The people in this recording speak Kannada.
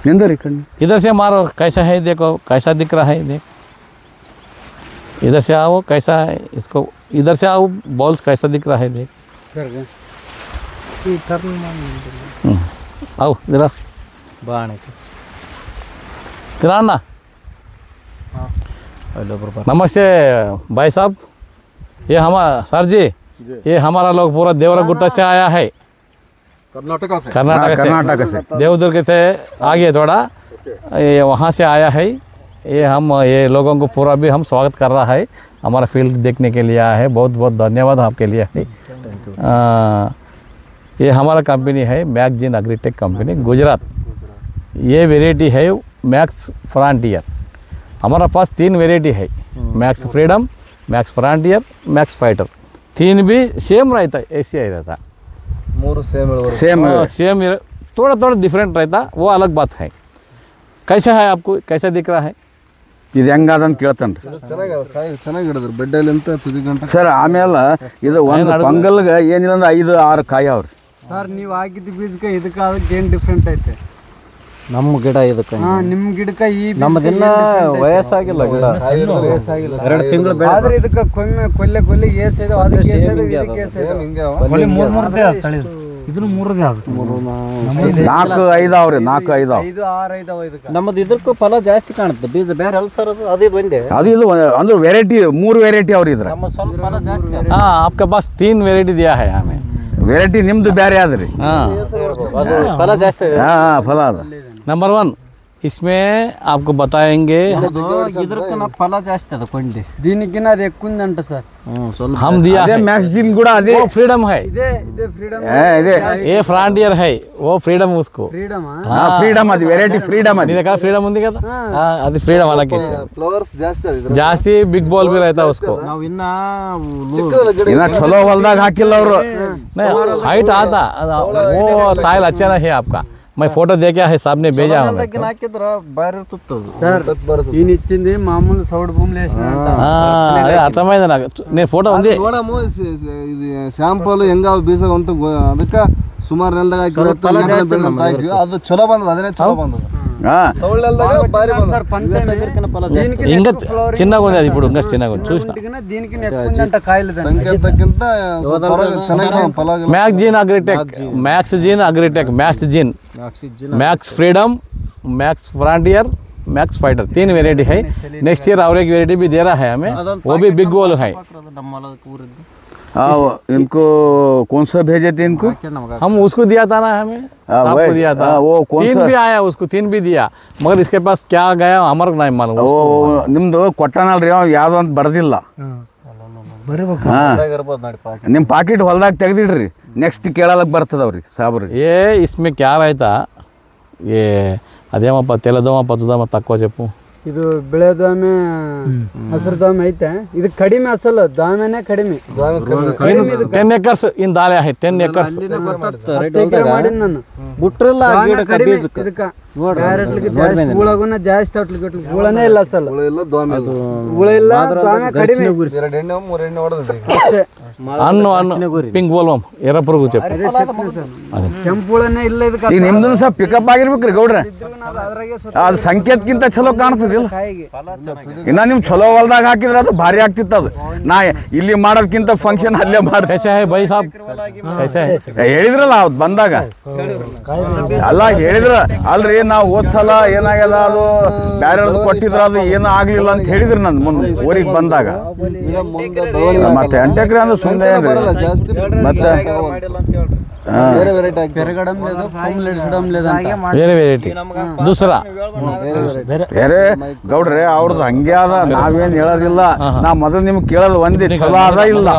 इधर से मारो, कैसा है देखो, कैसा दिख रहा है देख। इधर से आओ, कैसा है इसको, इधर से आओ, बॉल्स कैसा दिख रहा है देख। आओ इधर किराना। नमस्ते भाई साहब, ये हमारा सर जी, ये हमारा लोग पूरा देवरागुट्टा से आया है, कर्नाटक से देवदुर्ग से आगे थोड़ा, ये वहाँ से आया है। ये लोगों को पूरा भी हम स्वागत कर रहा है, हमारा फील्ड देखने के लिए आया है। बहुत बहुत धन्यवाद आपके लिए है। ये हमारा कंपनी है मैगजीन एग्रीटेक कंपनी गुजरात। ये वेराइटी है मैक्स फ्रंटियर। हमारा पास 3 वेराइटी है, max Freedom, Max Frontier, Max Fighter. 3 भी सेम रहता है, ऐसे ही रहता। सेम थोड़ा थोड़ा डिफरेंट रहता, वो अलग बात है। कैसा है आपको, कैसा दिख रहा है? ಇದು ಹೆಂಗಾದಂತ ಕೇಳ್ತಾನ್ರಿ ಸರ್. ಆಮೇಲೆ ಇದು ಒಂದು ಪಂಗಲ್ಗೆ ಏನಿಲ್ಲ ಅಂದ್ರೆ 5-6 ಕಾಯಿ ಅವ್ರಿ ಸರ್. ನೀವು ಹಾಕಿದ ಬೀಜಕ್ಕೆ ಇದಕ್ಕೆ ಅದಕ್ಕೆ ಏನು ಡಿಫ್ರೆಂಟ್ ಐತೆ? ನಮ್ಮ ಗಿಡ ಇದಕ್ಕೆ, ನಿಮ್ಮ ಗಿಡಕ್ಕೆ ಈ ನಮ್ಮದಿನ್ನ ವಯಸ್ಸಾಗಿಲ್ಲ, ಗಿಡ 2 ತಿಂಗಳು ಬೆಳೆ. ಆದ್ರೆ ಇದಕ್ಕೆ ಕೊಲ್ಲೆ ಏಸ್ ಇದೆ, ಅದಕ್ಕೆ ಏಸ್ ಇದೆ, ಇದಕ್ಕೆ ಏಸ್ ಇದೆ. ಇದನ್ನು 3 ಅದು 4-5 ಅವ್ರಿ, 4-5 5-6 ಇದಕ್ಕೆ. ನಮ್ಮದು ಇದಕ್ಕೂ ಫಲ ಜಾಸ್ತಿ ಕಾಣುತ್ತೆ, ಬೀಜ ಬೇರೆ ಅಲ್ಲ ಸರ್. ಅದು ಇದು ಒಂದೇ, ಅದು ಇದು ಅಂದ್ರೆ ವೆರೈಟಿ 3 ವೆರೈಟಿ ಅವ್ರಿ ಇದ್ರ. ನಮ್ಮ ಸ್ವಲ್ಪ ಫಲ ಜಾಸ್ತಿ. हाँ, आपके पास 3 वेराइटी दिया है हमें। ವೆರೈಟಿ ನಿಮ್ದು ಬೇರೆ ಆದ್ರಿ. ಅದು ಫಲ ಜಾಸ್ತಿ. ಫಲ ಅದ. नंबर 1 इसमें आपको बताएंगे, ಇದಕ್ಕೆ ನಾವು ಫಲ ಜಾಸ್ತಿ ಅದ ಕೊಂಡಿ. దీనికిన అది ఎక్కువ ఉందంట సార్. ಸ್ವಲ್ಪ हम दिया ಅದೇ है, ಮ್ಯಾಕ್ಸಿನ್ ಕೂಡ ಅದೇ. वो फ्रीडम है, ఇదే ఫ్రీడమ్. ये फ्रंटियर है, वो फ्रीडम उसको। ఫ్రీడమా? ಫ್ರೀಡಮ್ ಅದು ವೆರೈಟಿ ಫ್ರೀಡಮ್ ಅದು. నీ దగ్గర ఫ్రీడమ్ ఉంది కదా, అది ఫ్రీడమ్ అలాగే ಫ್ಲವರ್ಸ್ ಜಾಸ್ತಿ ಅದ. ಜಾಸ್ತಿ ಬಿಗ್ ಬಾಲ್ भी रहता उसको। ನಾವು ಇನ್ನ ಇನ್ನ ಚಲೋ ಹೊಲದಾಗ ಹಾಕಿಲ್ಲ ಅವರು. हाइट आता, वो साइल अच्छा नहीं है आपका। मैं फोटो देखा है, साहब ने भेजा हमें। ಹಾಕಿದ್ರ ಬಾರಿ ಇರ್ತದ సార్. ఈయన ఇచ్చింది మామూలు సౌడ్ భూములు వేసినంట. అదే అర్థమైంది నాకు, నేను ఫోటో ఉంది ನೋಡಮ್ಮ ಇದು ಸ್ಯಾಂಪಲ್ ಹೆಂಗ ಬೀಜ ಅಂತ ಅದಕ್ಕೆ ಸುಮಾರು ನೆಲದಾಗ ಹಾಕಿ ಅದು ಚಲೋ ಬಂದದ, ಅದನ್ನೇ ಚಲೋ ಬಂದದ. ಸೌಳೆಲ್ದಾಗ ಬಾರಿ సార్ పంట ಫಲ ಜಾಸ್ತಿ. ఇంకా చిన్నగా ఉంది, అది ఇప్పుడు ఇంకా చిన్నగా ఉంది చూసిన। దీనికి ఎక్కువ ఉందంట కాయలు. ಸಂಕೇತಕ್ಕಿಂತ ಚೆನ್ನಾಗಿ ಫಲ. मैगजीन एग्रीटेक, मैक्सजीन एग्रीटेक, मैक्सजीन, Max Freedom, Max Frontier, Max Fighter, 3 variety है। नेक्स्ट ईयर और एक वेराइटी भी दे रहा है हमें, वो भी बिग गोल है। इनको कौन सा भेजे थे इनको? हम उसको दिया था ना, हमें सबको दिया था। वो कौन 3 भी आया, उसको 3 भी दिया, मगर इसके पास क्या गया हमारे नहीं मालूम। ನಿಮ್ದು ಕೊಟ್ಟನಲ್ರಿ, ಅವ ಯಾವ್ದು ಅಂತ ಬರ್ದಿಲ್ಲ. ನಿಮ್ಮ ಪಾಕೆಟ್ ಹೊಲದಾಗ ತೆಗ್ದಿಡ್ರಿ, ನೆಕ್ಸ್ಟ್ ಕೇಳಲಕ್ಕೆ ಬರ್ತದವ್ರಿ ಸಾಬ್ರಿ. ये इसमें क्या रहता, ये అదేమప్ప తెల్లదోమ పచ్చదోమ తక్కువ చెప్పు. ಇದು ಬೆಳೆ ದಾಮೆ, ಹಸಿರು ದಾಮೆ ಐತೆ. ಇದು ಕಡಿಮೆ ಅಸಲು, ದಾಮೆನೇ ಕಡಿಮೆ. 10 acres ಇನ್ ದಾಲೆ है, 10 acres ಮಾಡಿ ನಾನು ಬಿಟ್ರಲ್ಲ ಕಡಿಮೆ. ಇದಕ್ಕೆ ಕ್ಯಾರೆಟ್ಲಿಗೆ ಜಾಸ್ತಿ ಹುಳಗುನ ಜಾಸ್ತಿ ಹೊಟ್ಲಿಗೆ ಹುಳನೇ ಇಲ್ಲ ಅಸಲು. ಹುಳ ಇಲ್ಲ, ದಾಮೆ ಕಡಿಮೆ. 2 ಎಣ್ಣೆ 3 ಎಣ್ಣೆ ಹೊಡೆದ ಅಷ್ಟೇ. ಅನ್ನು ಪಿಂಕ್ ಬೋಲ್ವಮ್ ಎರಪುರುಗು చెప్పు. ಕೆಂಪು ಹುಳನೇ ಇಲ್ಲ ಇದಕ್ಕೆ. ಈಗ ನಿಮ್ದು ಸಹ ಪಿಕಪ್ ಆಗಿರ್ಬೇಕ್ರಿ ಗೌಡ್ರೆ. ಅದು ಸಂಕೇತಕ್ಕಿಂತ ಚಲೋ ಕಾಣ್ತದಿಲ್ಲ. ಇನ್ನ ನಿಮ್ ಚಲೋ ಹೊಲದಾಗ ಹಾಕಿದ್ರೆ ಅದು ಭಾರಿ ಆಗ್ತಿತ್ತು. ಅದು ನಾ ಇಲ್ಲಿ ಮಾಡೋದಕ್ಕಿಂತ ಫಂಕ್ಷನ್ ಅಲ್ಲೇ ಮಾಡಿ. कैसा है भाई साहब, कैसा है? ಹೇಳಿದ್ರಲ್ಲ ಅವ್ರು ಬಂದಾಗ, ಅಲ್ಲ ಹೇಳಿದ್ರ ಅಲ್ರಿ, ನಾವು ಹೋದ್ ಸಲ ಏನಾಗ್ಯದ ಅದು ಬ್ಯಾರೆ ಕೊಟ್ಟಿದ್ರ, ಅದು ಏನೂ ಆಗ್ಲಿಲ್ಲ ಅಂತ ಹೇಳಿದ್ರಿ ನಂದು ಮುಂದೆ ಊರಿಗೆ ಬಂದಾಗ. ಮತ್ತೆ 8 ಎಕರೆ ಅಂದ್ರೆ ಸುಮ್ಮನೆ ಜಾಸ್ತಿ ಮತ್ತೆ ಬೇರೆ ವೆರೈಟಿ ಹಾಕಿ పెరగడం లేదు, కొమ్ములు ఎడచడం లేదంట. వేరే వెరైటీ दूसरा ಬೇರೆ ಗೌಡ್ರೆ ಅವ್ರದ್ದು ಹಂಗೆ ಅದ, ನಾವೇನ್ ಹೇಳೋದಿಲ್ಲ. ನಾ ಮೊದಲು ನಿಮ್ಗೆ ಕೇಳೋದು ಒಂದೇ, ಚಲೋ ಅದ ಇಲ್ಲ.